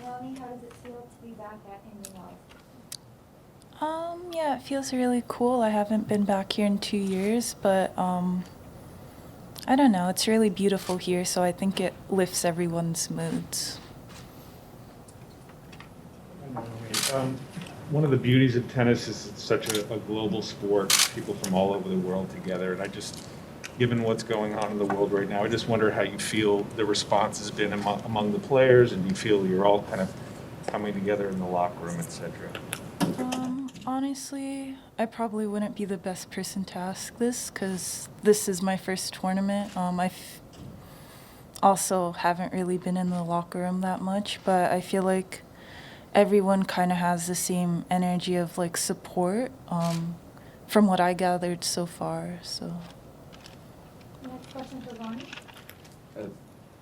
Naomi, how does it feel to be back at Indian Wells? Yeah, it feels really cool. I haven't been back here in 2 years, but I don't know. It's really beautiful here, so I think it lifts everyone's moods. One of the beauties of tennis is it's such a global sport, people from all over the world together. And I just, given what's going on in the world right now, I just wonder how you feel the response has been among the players, and do you feel you're all kind of coming together in the locker room, et cetera? Honestly, I probably wouldn't be the best person to ask this because this is my first tournament. Also haven't really been in the locker room that much, but I feel like everyone kind of has the same energy of like support from what I gathered so far. So Next question for Ronnie.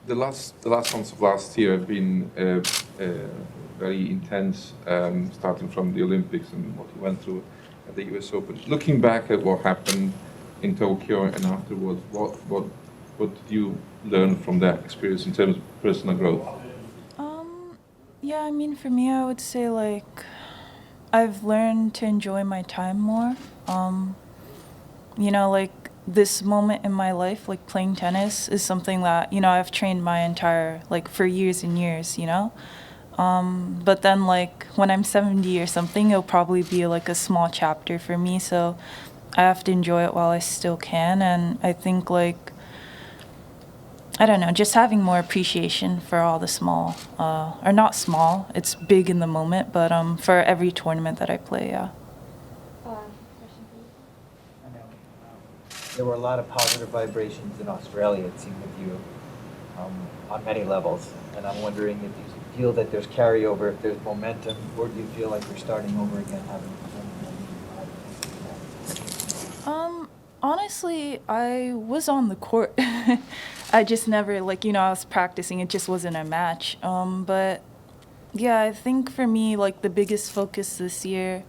The last months of last year have been very intense, starting from the Olympics and what you went through at the US Open. Looking back at what happened in Tokyo and afterwards, what did you learn from that experience in terms of personal growth? Yeah, I mean, for me, I would say like I've learned to enjoy my time more. Like this moment in my life, like playing tennis, is something that I've trained my entire like for years and years. But then like when I'm 70 or something, it'll probably be like a small chapter for me. So I have to enjoy it while I still can, and I think like I don't know, just having more appreciation for all the small, or not small, it's big in the moment, but for every tournament that I play, yeah. Question for you. I know. There were a lot of positive vibrations in Australia, it seemed, with you on many levels. And I'm wondering if you feel that there's carryover, if there's momentum, or do you feel like you're starting over again, having Honestly, I was on the court. I just never, like, I was practicing. It just wasn't a match. But yeah, I think for me, like, the biggest focus this year,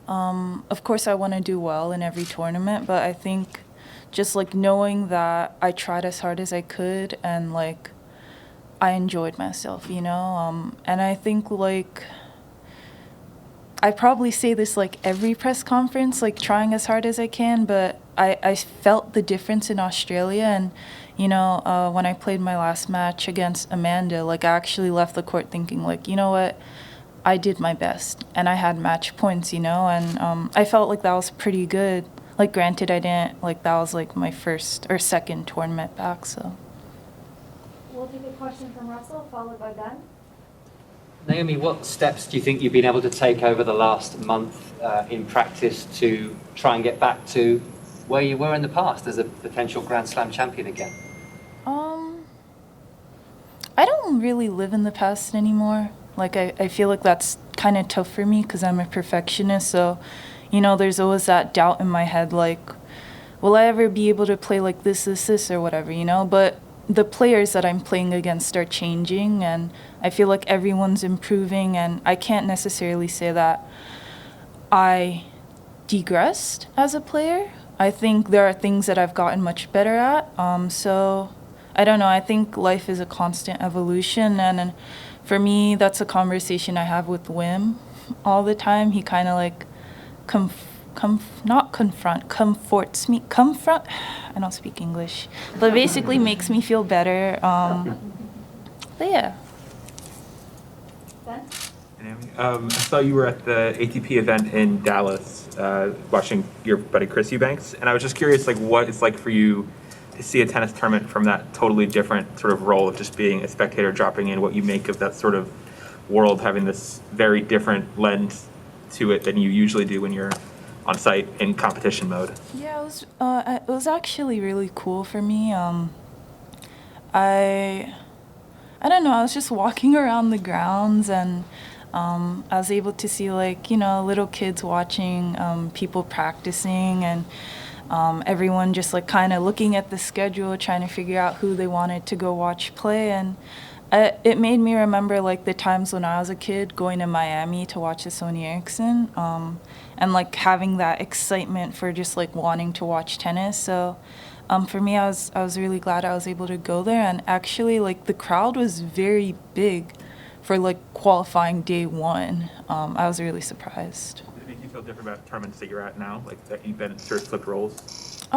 of course, I want to do well in every tournament, but I think just, like, knowing that I tried as hard as I could and, like, I enjoyed myself. And I think, like, I probably say this like every press conference, like trying as hard as I can, but I felt the difference in Australia. And, when I played my last match against Amanda, like I actually left the court thinking like, you know what, I did my best and I had match points. And I felt like that was pretty good. Like granted, I didn't, like that was like my first or second tournament back, so. We'll take a question from Russell, followed by Ben. Naomi, what steps do you think you've been able to take over the last month in practice to try and get back to where you were in the past as a potential Grand Slam champion again? I don't really live in the past anymore. Like, I feel like that's kind of tough for me because I'm a perfectionist. So, there's always that doubt in my head, like, will I ever be able to play like this, or whatever. But the players that I'm playing against are changing, and I feel like everyone's improving, and I can't necessarily say that I digressed as a player. I think there are things that I've gotten much better at. So I don't know. I think life is a constant evolution, and for me, that's a conversation I have with Wim all the time. He kind of like comforts me. I don't speak English, but basically makes me feel better. But yeah. Ben? I saw you were at the ATP event in Dallas, watching your buddy Chris Eubanks, and I was just curious, like, what it's like for you to see a tennis tournament from that totally different sort of role of just being a spectator, dropping in. What you make of that sort of world having this very different lens to it than you usually do when you're on site in competition mode. Yeah, it was actually really cool for me. I don't know. I was just walking around the grounds, and I was able to see like little kids watching people practicing, and everyone just like kind of looking at the schedule, trying to figure out who they wanted to go watch play. And it made me remember like the times when I was a kid going to Miami to watch the Sony Ericsson, and like having that excitement for just like wanting to watch tennis. So for me, I was really glad I was able to go there, and actually like the crowd was very big for like qualifying day one. I was really surprised. Does it make you feel different about tournaments that you're at now, like that you've been sort of flipped roles?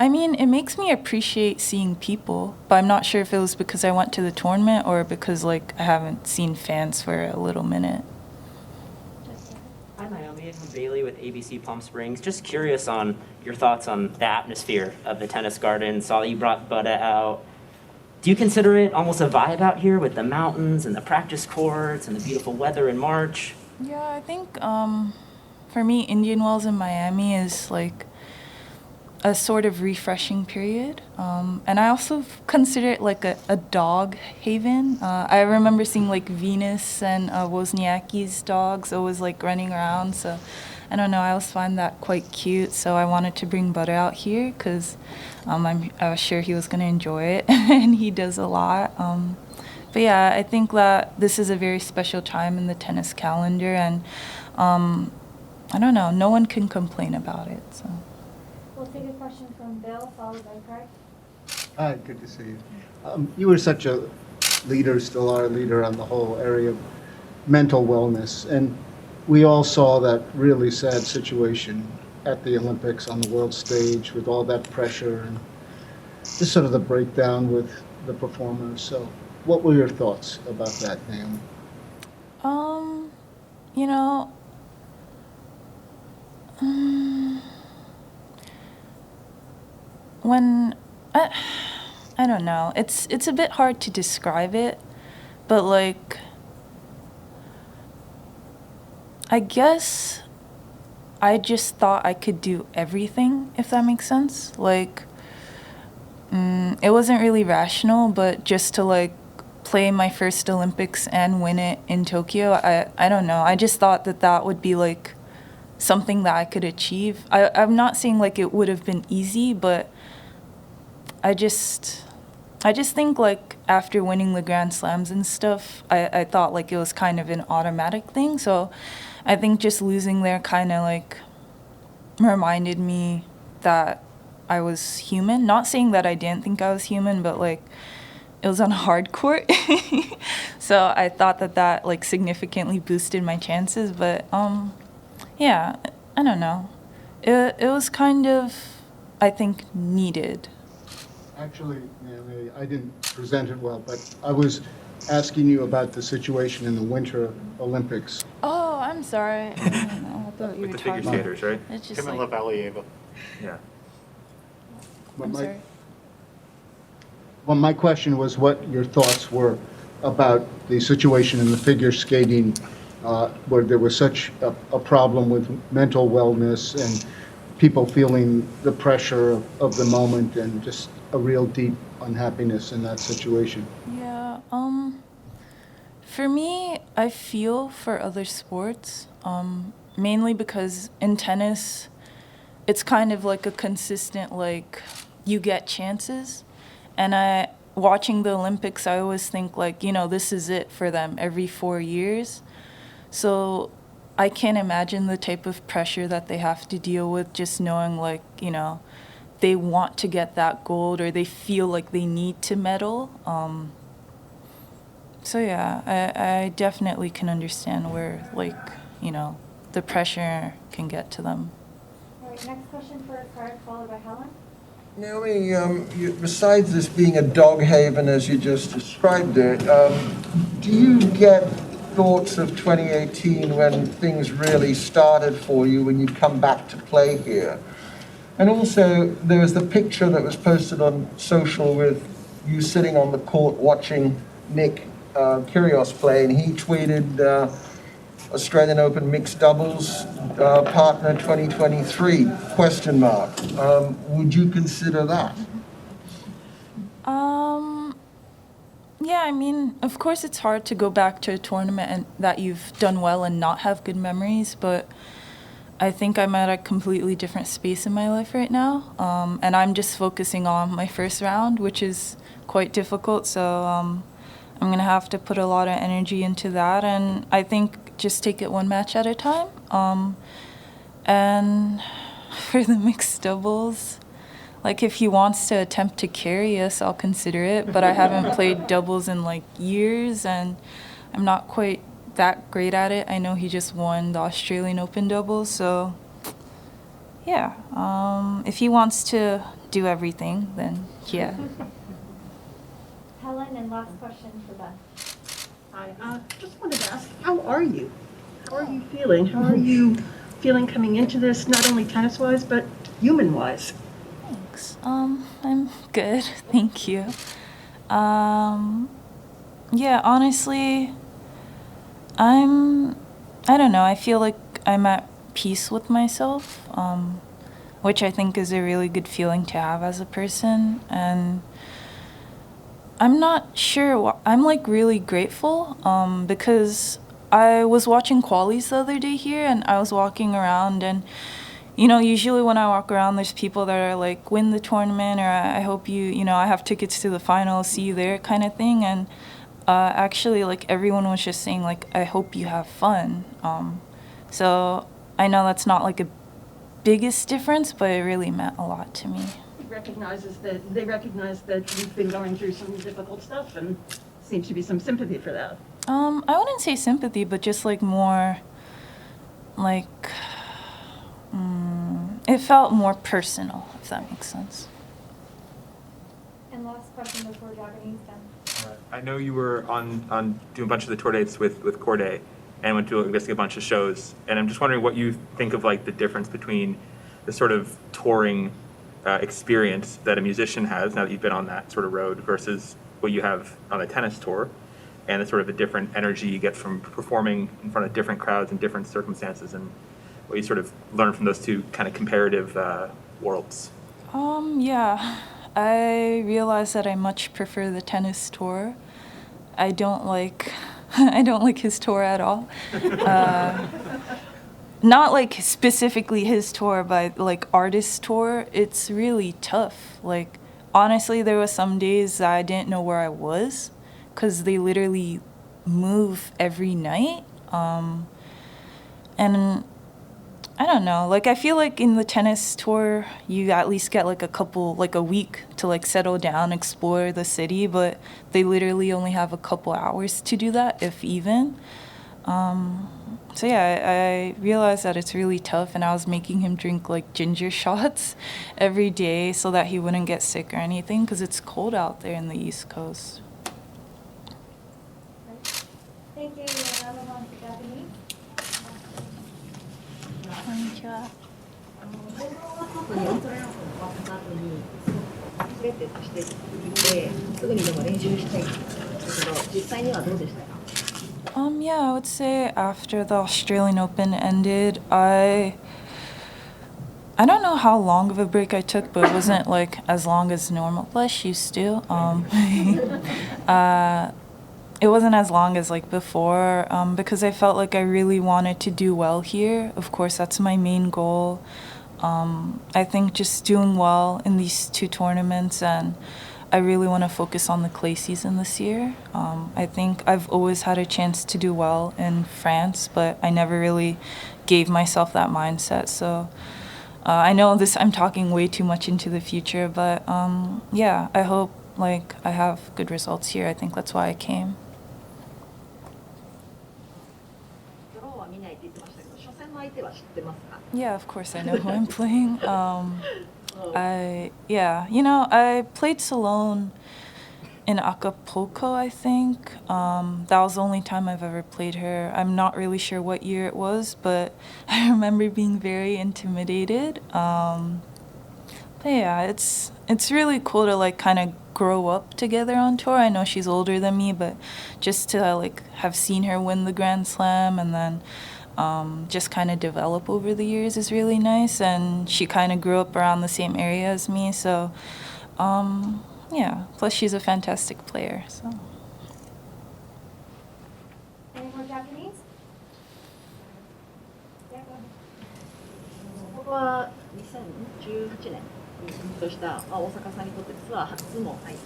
I mean, it makes me appreciate seeing people, but I'm not sure if it was because I went to the tournament or because like I haven't seen fans for a little minute. Hi, Naomi. I'm Bailey with ABC Palm Springs. Just curious on your thoughts on the atmosphere of the tennis garden. Saw that you brought Buddha out. Do you consider it almost a vibe out here with the mountains and the practice courts and the beautiful weather in March? Yeah, I think for me, Indian Wells in Miami is like a sort of refreshing period. And I also consider it like a dog haven. I remember seeing like Venus and Wozniacki's dogs always like running around. So I don't know, I always find that quite cute. So I wanted to bring Butter out here because I was sure he was going to enjoy it. And he does a lot. But yeah, I think that this is a very special time in the tennis calendar. And I don't know, no one can complain about it. So. We'll take a question from Bill, followed by Craig. Hi, good to see you. You were such a leader, still are a leader on the whole area of mental wellness. And we all saw that really sad situation at the Olympics on the world stage with all that pressure and just sort of the breakdown with the performers. So what were your thoughts about that, Naomi? You know, when I don't know, it's a bit hard to describe it, but like I guess I just thought I could do everything, if that makes sense. Like it wasn't really rational, but just to like play my first Olympics and win it in Tokyo, I don't know. I just thought that would be like something that I could achieve. I'm not saying like it would have been easy, but I just think like after winning the Grand Slams and stuff, I thought like it was kind of an automatic thing. So I think just losing there kind of like reminded me that I was human. Not saying that I didn't think I was human, but like it was on a hard court. So I thought that like significantly boosted my chances. But yeah, I don't know. It was kind of, I think, needed. Actually, Naomi, I didn't present it well, but I was asking you about the situation in the Winter Olympics. Oh, I'm sorry. I don't know. I thought you With were the figure talking. skaters, right? It's just Tim and like, Lavalieva. Yeah. But I'm sorry. Well, my question was what your thoughts were about the situation in the figure skating where there was such a problem with mental wellness and people feeling the pressure of the moment and just a real deep unhappiness in that situation. Yeah, for me, I feel for other sports, mainly because in tennis, it's kind of like a consistent, like, you get chances. And watching the Olympics, I always think, like, you know, this is it for them every 4 years. So I can't imagine the type of pressure that they have to deal with just knowing, like, you know, they want to get that gold or they feel like they need to medal. So yeah, I definitely can understand where, like, you know, the pressure can get to them. All right, next question for Craig, followed by Helen. Naomi, besides this being a dog haven as you just described it, do you get thoughts of 2018 when things really started for you, when you'd come back to play here? And also, there was the picture that was posted on social with you sitting on the court watching Nick Kyrgios play, and he tweeted Australian Open mixed doubles partner 2023, question mark. Would you consider that? Yeah, I mean, of course it's hard to go back to a tournament and that you've done well and not have good memories, but I think I'm at a completely different space in my life right now, and I'm just focusing on my first round, which is quite difficult, so I'm going to have to put a lot of energy into that, and I think just take it one match at a time. And for the mixed doubles, Like if he wants to attempt to carry us, I'll consider it. But I haven't played doubles in like years, and I'm not quite that great at it. I know he just won the Australian Open doubles, so yeah. If he wants to do everything, then yeah. Helen, and last question for Ben. I just wanted to ask, how are you? How are you feeling? How are you feeling coming into this, not only tennis-wise, but human-wise? Thanks. I'm good, thank you. Yeah, honestly, I don't know, I feel like I'm at peace with myself, which I think is a really good feeling to have as a person, and I'm not sure, I'm like really grateful, because I was watching qualies the other day here, and I was walking around, and you know, usually when I walk around, there's people that are like, win the tournament, or I hope you know, I have tickets to the final, see you there kind of thing. And actually, like, everyone was just saying, like, I hope you have fun. So I know that's not like a biggest difference, but it really meant a lot to me. They recognize that you've been going through some difficult stuff, and seems to be some sympathy for that. I wouldn't say sympathy, but just like more, like, it felt more personal, if that makes sense. And last question before Japanese then. I know you were on doing a bunch of the tour dates with Corday and went to basically a bunch of shows. And I'm just wondering what you think of like the difference between the sort of touring experience that a musician has now that you've been on that sort of road versus what you have on a tennis tour, and the sort of a different energy you get from performing in front of different crowds in different circumstances, and what you sort of learn from those two kind of comparative worlds. Yeah, I realized that I much prefer the tennis tour. I don't like his tour at all. Not like specifically his tour, but like artist tour. It's really tough. Like honestly, there were some days that I didn't know where I was, because they literally move every night. And I don't know, like I feel like in the tennis tour, you at least get like a week to like settle down, explore the city, but they literally only have a couple hours to do that, if even. So yeah, I realized that it's really tough, and I was making him drink like ginger shots every day so that he wouldn't get sick or anything, because it's cold out there in the East Coast. Thank you. We'll now move on to Japanese. こんにちは。過去にオーストラリアの終わった後にすべてとしていてすぐにでも練習したいんだけど実際にはどうでしたか? Yeah, I would say after the Australian Open ended, I don't know how long of a break I took, but it wasn't like as long as normal. Bless you, Stu. It wasn't as long as like before, because I felt like I really wanted to do well here. Of course, that's my main goal. I think just doing well in these two tournaments, and I really want to focus on the clay season this year. I think I've always had a chance to do well in France, but I never really gave myself that mindset. So I know I'm talking way too much into the future, but yeah, I hope like I have good results here. I think that's why I came. Yeah, of course I know who I'm playing. I played Salone in Acapulco, I think. That was the only time I've ever played her. I'm not really sure what year it was, but I remember being very intimidated. But yeah, it's really cool to like kind of grow up together on tour. I know she's older than me, but just to like have seen her win the Grand Slam and then just kind of develop over the years is really nice. And she kind of grew up around the same area as me, so yeah. Plus she's a fantastic player. So. Any more Japanese? Yeah, go ahead. 僕は2018年に優勝した、大阪さんにとってツアー初のタイト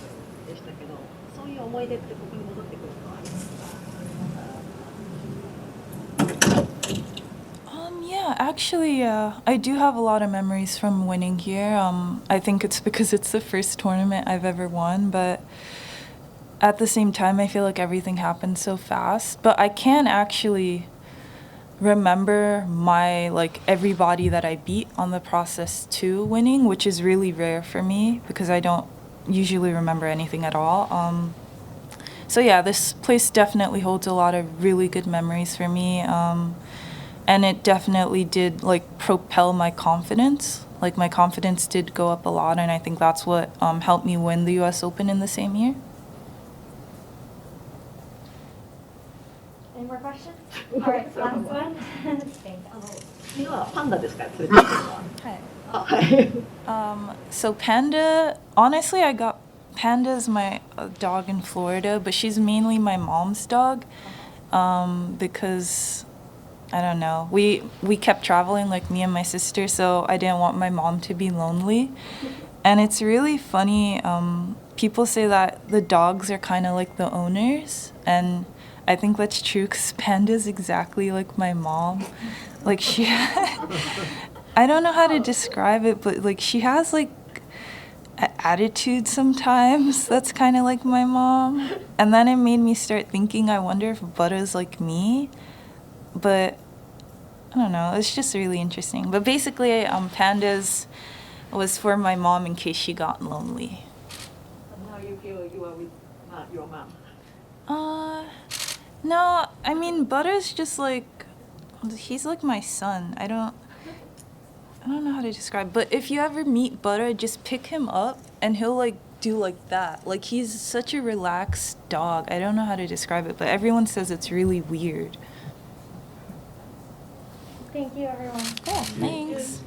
ルでしたけど、そういう思い出ってここに戻ってくることはありますか? Yeah, actually, I do have a lot of memories from winning here. I think it's because it's the first tournament I've ever won, but at the same time, I feel like everything happened so fast. But I can actually remember everybody that I beat on the process to winning, which is really rare for me because I don't usually remember anything at all. So yeah, this place definitely holds a lot of really good memories for me. And it definitely did propel my confidence. Like my confidence did go up a lot, and I think that's what helped me win the US Open in the same year. Any more questions? All right, last one. Thanks. 今はパンダですか、連れてきたのは。あ、はい。So Panda, honestly, I got Panda is my dog in Florida, but she's mainly my mom's dog because I don't know. We kept traveling, like me and my sister, so I didn't want my mom to be lonely. And it's really funny. People say that the dogs are kind of like the owners, and I think that's true because Panda's exactly like my mom. Like she, I don't know how to describe it, but like she has like an attitude sometimes that's kind of like my mom. And then it made me start thinking, I wonder if Butta's like me. But I don't know, it's just really interesting. But basically, Pandas was for my mom in case she got lonely. And how you feel you are with your mom? No, I mean, Butta's just like, he's like my son. I don't know how to describe, but if you ever meet Butter, just pick him up and he'll like do like that. Like he's such a relaxed dog. I don't know how to describe it, but everyone says it's really weird. Thank you, everyone. Cool, thanks.